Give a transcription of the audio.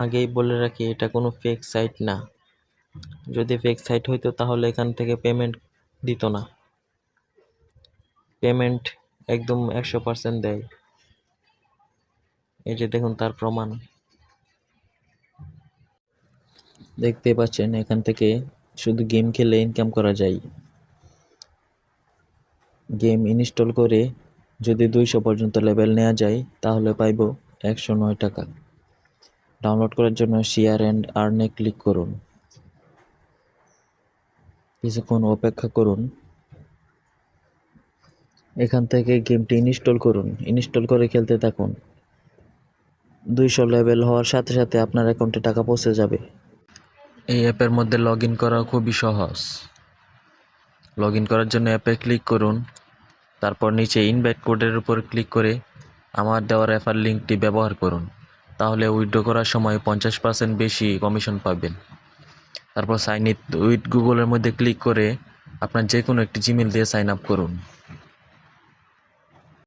আগেই বলে রাখি, এটা কোনো ফেক সাইট না। যদি ফেক সাইট হইতো তাহলে এখান থেকে পেমেন্ট দিত না। পেমেন্ট একদম 100% দেয়। এই যে দেখুন তার প্রমাণ। দেখতে পাচ্ছেন এখান থেকে শুধু গেম খেলে ইনকাম করা যায়। গেম ইনস্টল করে যদি 200 পর্যন্ত লেভেল নেওয়া যায় তাহলে পাইব 109 টাকা। ডাউনলোড করার জন্য শেয়ার অ্যান্ড আর্নে ক্লিক করুন। কিছুক্ষণ অপেক্ষা করুন। এখান থেকে গেমটি ইনস্টল করুন। ইনস্টল করে খেলতে থাকুন। 200 লেভেল হওয়ার সাথে সাথে আপনার অ্যাকাউন্টে টাকা পৌঁছে যাবে। এই অ্যাপের মধ্যে লগ ইন করা খুবই সহজ। লগ ইন করার জন্য অ্যাপে ক্লিক করুন। তারপর নিচে ইনভাইট কোডের উপর ক্লিক করে আমার দেওয়া রেফার লিঙ্কটি ব্যবহার করুন। তাহলে উইথড্র করার সময় 50% বেশি কমিশন পাবেন। তারপর সাইন ইন উইথ গুগলের মধ্যে ক্লিক করে আপনার যে কোনো একটি জিমেল দিয়ে সাইন আপ করুন।